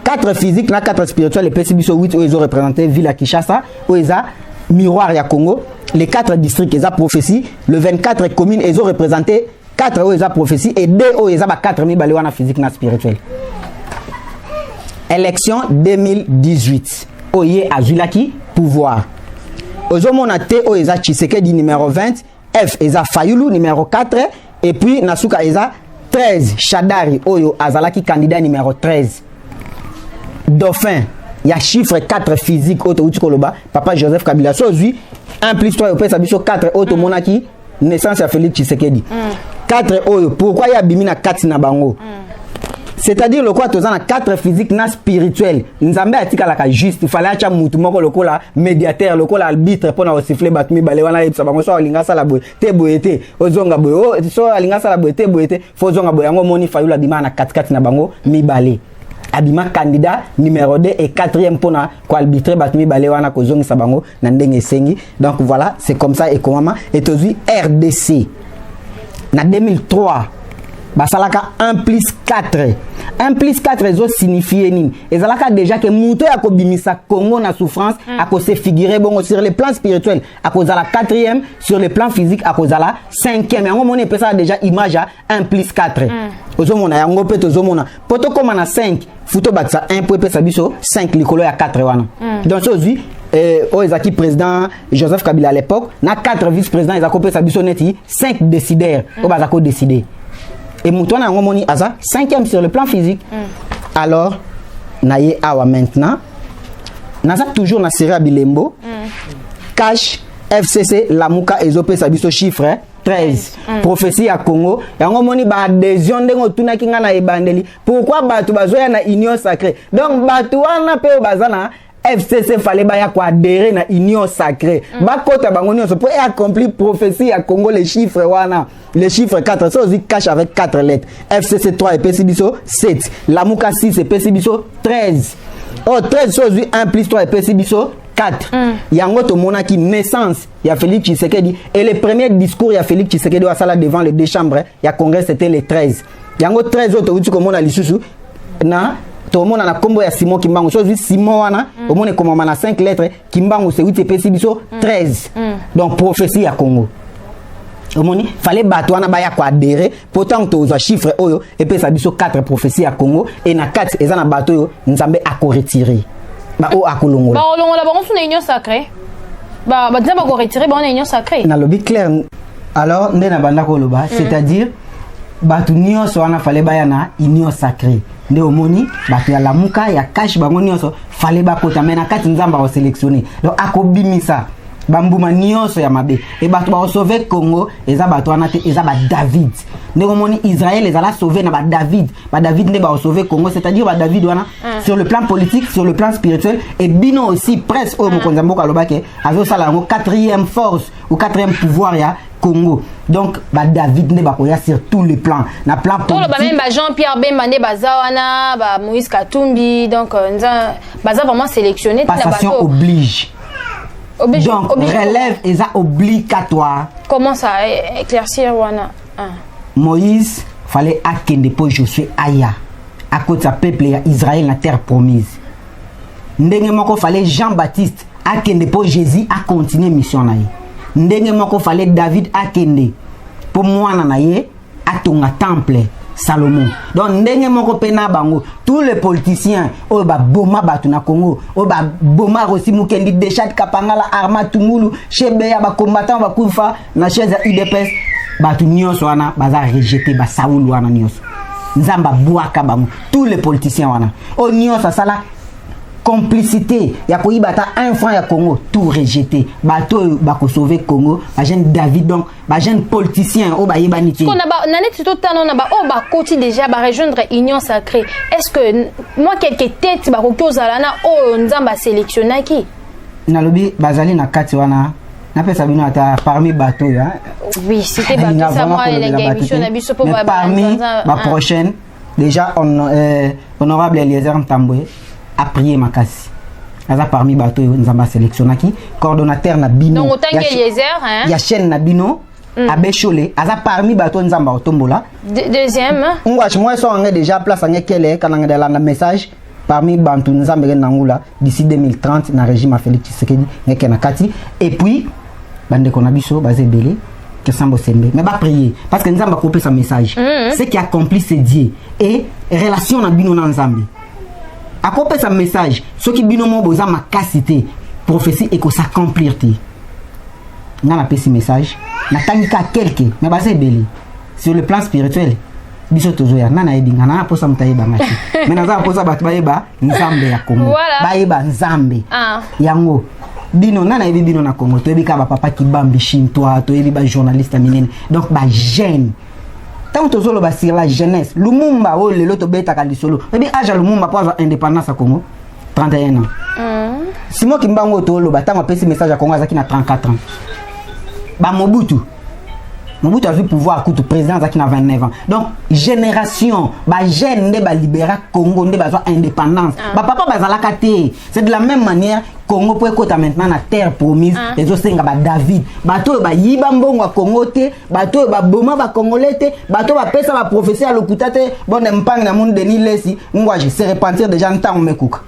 S2: 4 physiques na 4 spirituels et PCBSO 8 où ils ont représenté ville à Kinshasa où ils a miroir ya Congo. Les 4 districts ils a prophétie, le 24 communes ils ont représenté 4 où ils a prophétie et 2 où ils a 4000 balewana physique na spirituel. Élection 2018. Oye Azulaki pouvoir. Ozomona T o eza Tshisekedi numéro 20, F eza Fayulu numéro 4 et puis Nasuka eza 13 Shadari oyo azalaki candidat numéro 13. Dauphin, il y a chiffre 4 physique auto utikoloba papa Joseph Kabila sozui 1 plus 3 opesa biso 4 auto monaki naissance à Félix Tshisekedi. 4 oyo pourquoi il y a bimina 4 na bango? C'est-à-dire le quoi tozana 4 physiques na spirituel nzambe atika la ka juste il fallait acha mutu moko lokola médiateur lokola arbitre pona osifler batumi bale wana yebisa bango so alinga sala boye te boyete ozonga boye so alinga sala boye te boyete fo zonga boye yango moni Fayulu abima na 4 na bango mibale abima candidat numéro 2 et 4e pona ko arbitrer batumi bale wana ko zonga sabango na ndenge sengi donc voilà c'est comme ça et comment et tozui RDC na 2003 basalaka 1 plus 4 1 plus 4 ezo signifie nini ezalaka déjà que muto ya kobimisa Congo na souffrance a ko se figurer bongo sur le plan spirituel a cause la 4e sur le plan physique a cause la 5e yango moni pesa déjà image à 1 plus 4 ozomona yango pe tozomona poto koma na 5 futo batsa 1 po pesa biso 5 likolo ya 4 wana donc aujourd'hui Oezaki président Joseph Kabila à l'époque na 4 vice-présidents ezako pesa biso neti 5 décideurs o bazako décider. Et Moutouana Ngomoni Aza, 5e sur le plan physique. Alors, Naye Awa maintenant, Naza toujours na série Bilembo, Cash, FCC, Lamuka, Ezopé, Sabiso chiffre 13. Prophétie à Congo, Ngomoni ba adhésion de Ngotuna Kinga na Ebandeli. Pourquoi Batu Bazoya na union sacrée? Donc, Batouana Peo Bazana. FCC fallait baya quoi adhérer na union sacrée. Bakota bangonio so pour accomplir prophétie à Congo les chiffres wana. Les chiffres 4 ça aussi cache avec 4 lettres. FCC 3 et PCBSO 7. Lamuka 6 et PCBSO 13. Oh 13 ça aussi 1 plus 3 et PCBSO 4. Yango to monaki naissance il y a Félix Tshisekedi et le premier discours il y a Félix Tshisekedi à sala devant les deux chambres. Il y a congrès c'était les 13. Yango 13 autres uti comme on a lisusu na tout le monde a combo ya Simon Kimbangu. So Simon wana, au monde comme on a 5 lettres, Kimbangu c'est 8 et PCBSO 13. Donc prophétie à Congo. Au monde fallait battre wana baya ko adhérer, pourtant to za chiffre oyo et puis ça biso 4 prophéties à Congo et na 4 ezana bato yo nzambe a ko retirer. ba o akolongola
S1: ba olongola ba on union sacrée ba nzamba ko retirer ba on union sacrée
S2: na lobby clair. Alors nde na banda ko loba c'est-à-dire batu nyonso wana fale baya na union sacrée nde omoni batu ya lamuka ya cash bango nyonso fale bakota mena kati nzamba ko sélectionner donc akobimisa bambuma nyonso ya mabe e batu ba sauver Congo eza batu wana te eza ba David nde omoni Israël ezala sauver na ba David nde ba sauver Congo, c'est-à-dire ba David wana sur le plan politique, sur le plan spirituel et bino aussi presque au mokonza mboka lobake azo sala ngo 4e force ou 4e pouvoir ya Congo. Donc ba David ne ba koya sur tous les plans na plan politique.
S1: Tout le même ba Jean-Pierre Bemba ne bazawana ba Moïse Katumbi donc baza vraiment sélectionné.
S2: Passation oblige. Donc relève eza obligatoire.
S1: Comment ça éclaircir wana?
S2: Moïse fallait akende pour Josué aya à côté de peuple ya Israël na terre promise. Ndenge moko fallait Jean-Baptiste akende pour Jésus a continuer mission na ye. Ndenge moko fallait David akende pour mwana na ye atonga temple Salomon. Donc ndenge moko pena bango tous les politiciens o ba boma batu na Congo o ba boma aussi mukendi Dechat Kapangala Arma Tungulu Chebeya ba combattant ba kufa na chaise UDPS batu nyonso wana baza rejeté ba Saoul wana nyonso nzamba buaka bango tous les politiciens wana o nyonso sala complicité ya koyibata un franc ya Congo tout rejeté bato ba ko sauver Congo ba jeune David donc ba jeune politicien o ba yebani ti
S1: qu'on a ba nanet tout temps on a ba o ba koti déjà ba rejoindre union sacrée. Est-ce que moi quelques têtes ba ko kozala na o nzamba sélectionnaki
S2: na lobi bazali na kati wana na pesa bino ata parmi bato ya
S1: oui c'était bato ça moi les émission na biso pour ba
S2: parmi ba prochaine déjà honorable Eliezer Ntambwe a prié makasi aza parmi bato nzamba sélectionnaki coordonnateur na bino
S1: donc autant que Eliezer hein
S2: ya chaîne na bino abechole aza parmi bato nzamba otombola
S1: deuxième
S2: ngwachi moi so ngé déjà place ngé kele kananga de la message parmi bantu nzamba ngangula d'ici 2030 na régime Félix Tshisekedi ngé na kati et puis bande ko na biso bazebele que sambo sembe mais ba prier parce que nzamba kopé sa message ce qui accomplit c'est Dieu et relation na bino na nzambe accomplir sa message ce qui binomo boza makasité prophétie et que s'accomplir ti na pesi message na tangika quelque mais basé belé sur le plan spirituel biso tozoya nana ebinga na posa mutayeba ngati mais naza posa batu bayeba nzambe ya Congo bayeba nzambe yango bino nana ebi bino na Congo to ebika ba papa ki bambi chintwa to ebi ba journaliste minene donc ba jeune tant que tu as sur la jeunesse, Lumumba, oh, le loto beta kalisolo. Et bien, âge Lumumba pour avoir indépendance à Congo, 31 ans. Si moi qui m'bango tolo, bah, tant que message à Congo, qui n'a 34 ans. Bah, Mobutu a vu pouvoir coup président qui n'a 29 ans. Donc, génération, bah, jeune, ne ba libérer Congo, ne ba indépendance. Bah, papa, bah, zalakate. C'est de la même manière. Congo peut être maintenant na terre promise les autres ba David bato ba yiba mbongo Congo te bato ba boma ba congolais te bato ba pesa ba prophétie à l'okuta te bon mpang na monde Denis Lesi ngwa je se repentir déjà ntango mekuka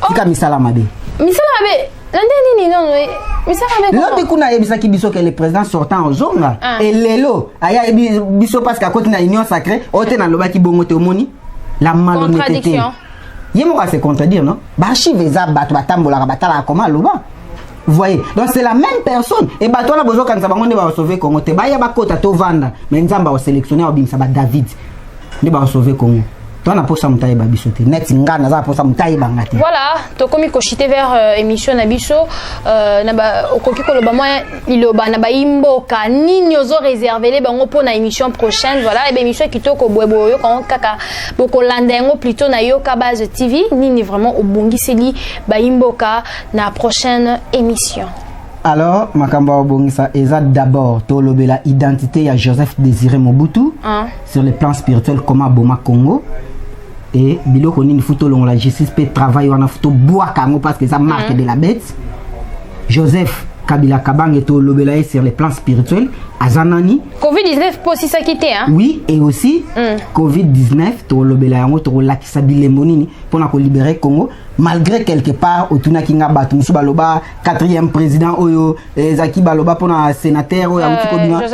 S2: tika misala mabe
S1: landeni non misala mabe
S2: lobi kuna yebisa ki biso que le président sortant au zonga et lelo aya biso parce qu'à côté na union sacrée ote na loba ki bongo te omoni la malhonnêteté. Il va se contredire, non? Bachive eza bato batambola batala comment loba. Vous voyez? Donc c'est la même personne. Et bato la besoin quand ça va on va sauver Congo. Te ba ya ba kota to vanda, mais nzamba va sélectionner obimisa ba David. Ne ba sauver Congo. Toi na posa mutaye ba bisote. Net ngana za posa mutaye ba ngati.
S1: Voilà, to komi ko chiter vers émission na biso na ba okoki ko loba moya iloba na ba imboka nini ozo réserver les bango pour na émission prochaine. Voilà, et ben émission kitoko boyeboyo quand kaka boko landengo plutôt na Yoka Base TV nini vraiment obongiseli ba imboka na prochaine émission.
S2: Alors, Makamba Obongisa eza d'abord tolobela identité ya Joseph Désiré Mobutu sur le plan spirituel comment Boma Congo et biloko nini futo longo la justice peut travailler wana futo bois kango parce que ça marque de la bête. Joseph Kabila Kabange tolobela sur le plan spirituel azanani
S1: Covid-19 pour aussi ça quitter hein.
S2: Oui, et aussi Covid-19 tolobela yango to lakisa bilembo nini pour na ko libérer Congo. Malgré quelque part otuna kinga batu musu baloba 4e président oyo Zaki baloba pour un sénateur oyo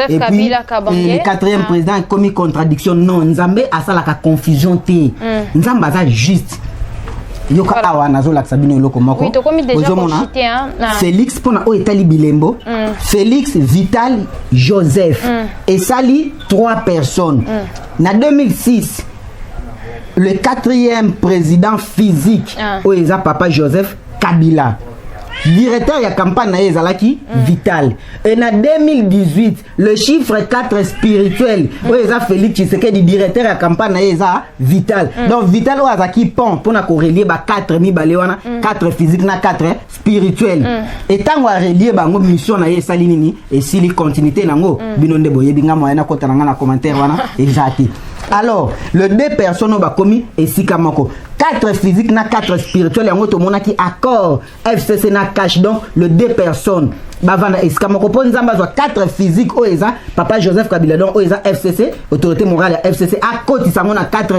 S1: et puis
S2: le 4e président commis contradiction non nzambe asala ka confusion te nzamba za juste yoka awa nazola sabino loko moko Félix pona o etali bilembo Félix Vital Joseph et sali 3 personnes na 2006 le 4e président physique oeza papa Joseph Kabila directeur ya campagne na ezalaki Vital et na 2018 le chiffre 4 spirituel oeza Félix Tshisekedi directeur ya campagne na eza Vital donc Vital oazaki pont pona ko relier ba 4 mibale wana 4 physique na 4 spirituel et tango a relier bango mission na esali nini et sili continuité nango bino nde boyebi nga moyena kota na commentaire wana exacti. Alors, le 2 personnes ont commis et si kamako 4 physiques na 4 spirituels yango to mona ki accord FCC na cash donc le 2 personnes bavanda eskamako po nzamba zo 4 physiques oeza papa Joseph Kabila donc oeza FCC autorité morale ya FCC à côté ça mona 4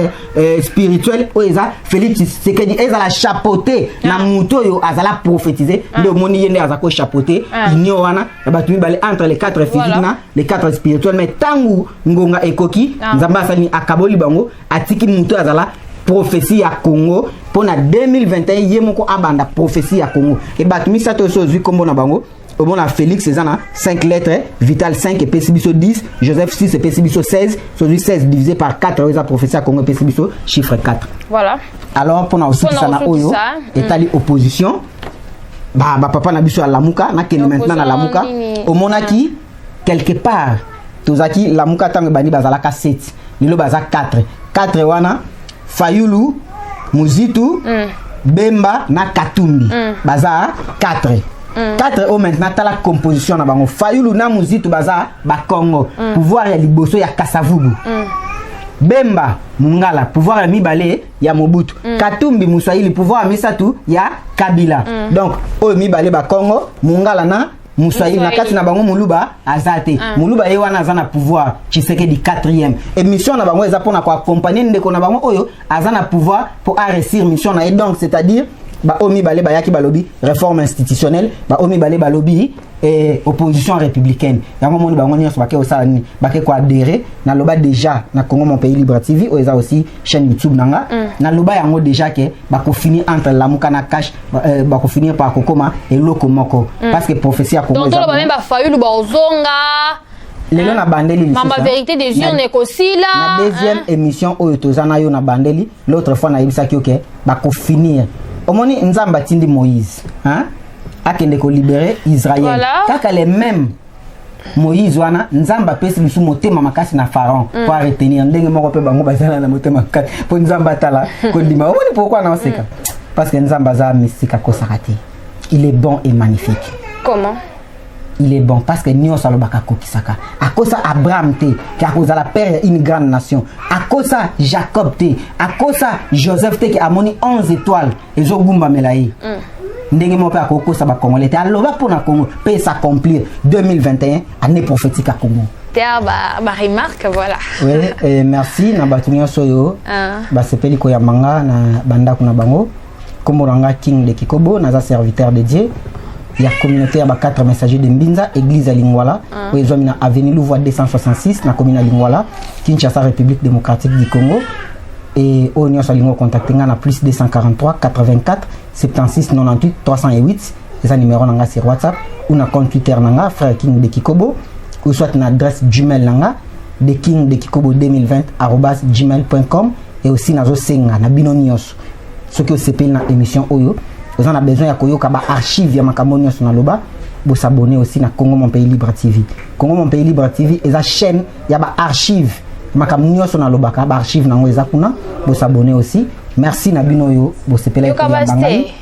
S2: spirituels oeza Félix Tshisekedi eza la chapeauté na muto yo azala prophétiser le moni yende azako chapeauté inyo wana batu mibale entre les 4 physiques na les 4 spirituels mais tangu ngonga ekoki nzamba sani akaboli bango atiki muto azala prophétie à Congo pour 2021 yemoko abanda prophétie à Congo et batmisa to so zui kombo na bango au bon Félix ezana 5 lettres Vital 5 et Pesibiso 10 Joseph 6 et Pesibiso 16 so 16 divisé par 4 eza prophétie à Congo Pesibiso chiffre 4
S1: voilà
S2: alors pour na aussi sana oyo etali opposition ba papa na biso à Lamuka na kene maintenant na Lamuka au monaki quelque part tozaki Lamuka tango bani bazalaka 7 lilo baza 4 wana Fayulu, Muzitu, Bemba, na Katumbi. Baza 4. 4 au maintenant la composition na bango. Fayulu na Muzitu baza ba Congo. Pouvoir ya liboso ya Kasavubu. Bemba Mungala, pouvoir ya Mibale ya Mobutu. Katumbi Muswahili, pouvoir ya Misatu ya Kabila. Donc, o Mibale ba Congo, Mungala na Muswahili na kati na bango Muluba azate Muluba ye wana azana pouvoir Tshisekedi 4e et mission na bango eza pona ko accompagner ndeko na bango oyo azana pouvoir pour réussir mission na et donc c'est-à-dire ba omi balé ba yaki balobi réforme institutionnelle ba omi balé balobi et opposition républicaine yango moni bango nyonso ba ke osala ni ba ke ko adhérer na loba déjà na Congo mon pays libre TV o eza aussi chaîne YouTube nanga na loba yango déjà ke ba ko finir entre Lamuka na cash ba ko finir par kokoma et lokomoko parce que prophétie à Congo
S1: donc to ba même ba Fayulu ba ozonga
S2: lelo na bandeli
S1: mamba vérité des yeux ne kosila
S2: na deuxième émission oyo tozana yo na bandeli l'autre fois na yebisa ki ok ba ko finir omoni nzamba tindi Moïse hein akende ko libérer Israël kaka les mêmes Moïse wana nzamba pesi bisu motema makasi na Pharaon pour retenir ndenge moko pe bango bazala na motema makasi pour nzamba tala ko ndima omoni pourquoi na oseka parce que nzamba za mystique akosakati il est bon et magnifique.
S1: Comment?
S2: Il est bon parce que nous sommes kokisaka. À cause de Abraham te, qui a cause la père une grande nation. À cause de Jacob te, à cause de Joseph te qui a moni 11 étoiles et Zogumba melaï. Ndenge mo pa koko sa ba Congolais te aloba pour na Congo peut s'accomplir 2021 année prophétique à Congo.
S1: Ba remarque voilà.
S2: Oui, et merci na batunyo soyo. Ba sepeli ko ya manga na banda kuna bango. Komoranga King de Kikobo naza serviteur de Dieu. Il y a communauté à 4 messagers de Mbinza, église à Lingwala, où ils ont mis avenue Louvois 266, na commune à Lingwala, Kinshasa, République démocratique du Congo. Et au Union Salingo contacté na plus 243 84 76 98 308. C'est un numéro nanga sur WhatsApp ou na compte Twitter nanga frère King de Kikobo ou soit une adresse Gmail nanga de King de Kikobo 2020@gmail.com et aussi nazo senga na binonios. Ce que c'est payé na émission Oyo. Vous en avez besoin de koyoka ba archive ya makambo nyonso na loba bo s'abonner aussi na Congo mon pays libre TV. Congo mon pays libre TV est la chaîne ya ba archive makambo nyonso na loba ka ba archive nango eza kuna bo s'abonner aussi. Merci na bino yo bo sepele ko ya bangai.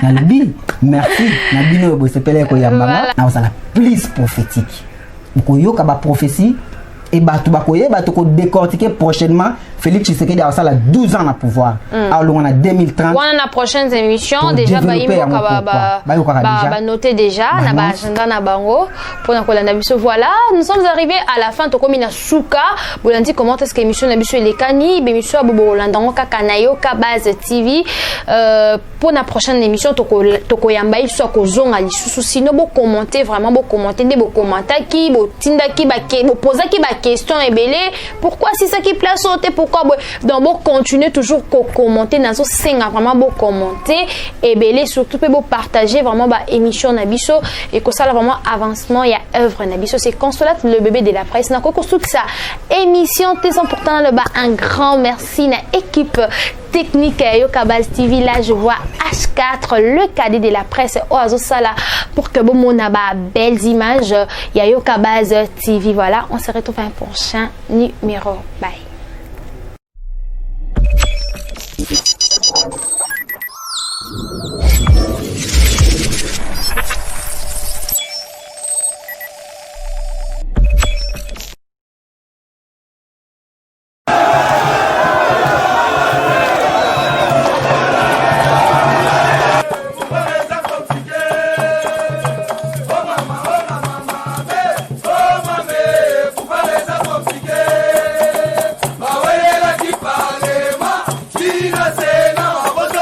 S2: Na lobi merci na bino yo bo sepele ko ya bangai na osala plus prophétique. Bo yoka ba prophétie et batu bakoye batu ko décortiquer prochainement Félix Tshisekedi a ça 12 ans à pouvoir. Alors on a 2030.
S1: On a la prochaine émission déjà ba noter déjà na ba agenda na bango pour na kolanda biso voilà, nous sommes arrivés à la fin to komi na suka bolandi comment est-ce que émission na biso elekani be biso bobo bolanda ngo kaka na yo ka base TV pour la prochaine émission to koyamba iso ko zonga lisusu sinon bo commenter vraiment bo commenter nde bo commenter ki bo tinda ki ba ke bo poser ki ba question ebele pourquoi c'est ça qui place sauter pourquoi encore donc bon continuer toujours commenter nazo senga vraiment bon commenter et belé surtout peut bon partager vraiment ba émission na biso et que ça vraiment avancement il y a œuvre na biso c'est Consolate le bébé de la presse na ko toute ça émission très important le bas un grand merci na équipe technique Yokabaz TV là je vois H4 le cadet de la presse Oazo Sala pour que bon mon aba belles images il y a Yokabaz TV voilà on se retrouve à un prochain numéro bye.
S3: Parlez-moi, dis-le, c'est non,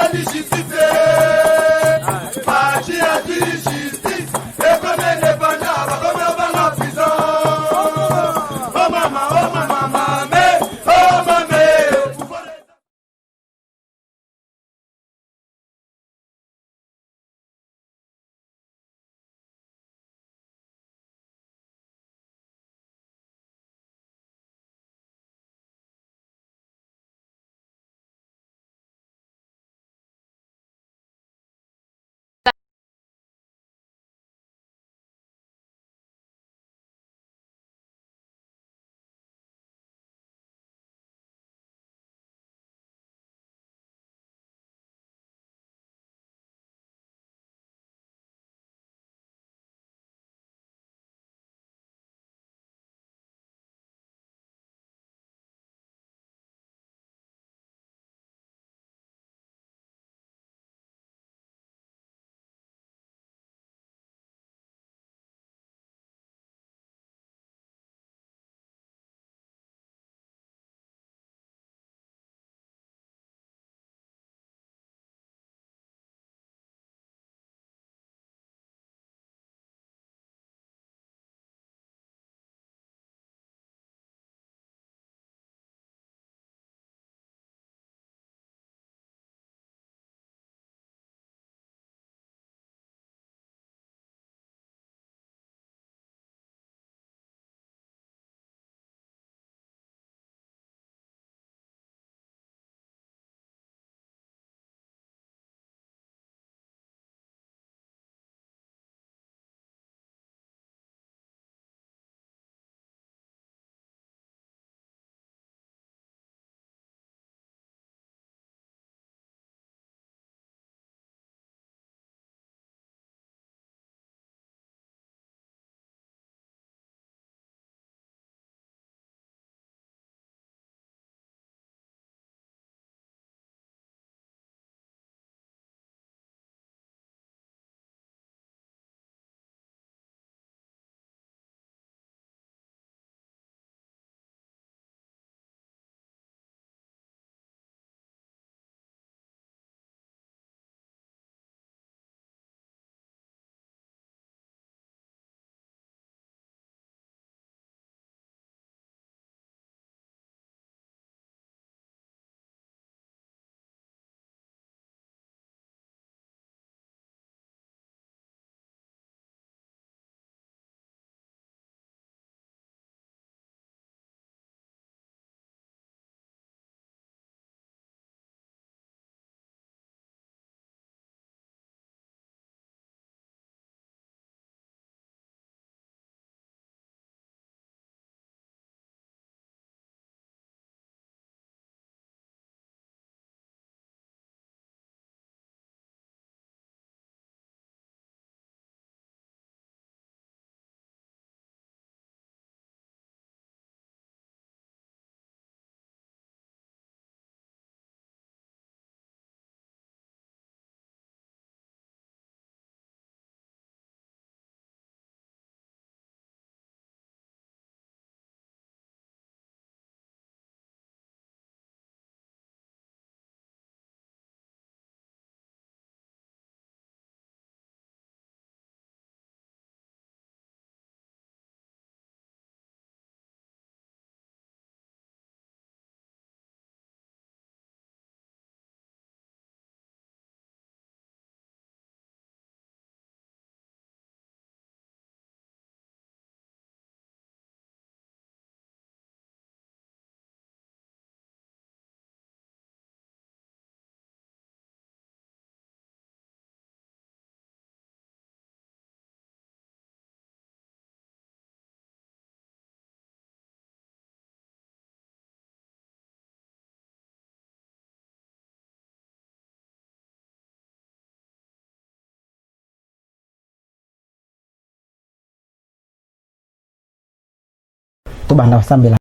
S2: to banda sambela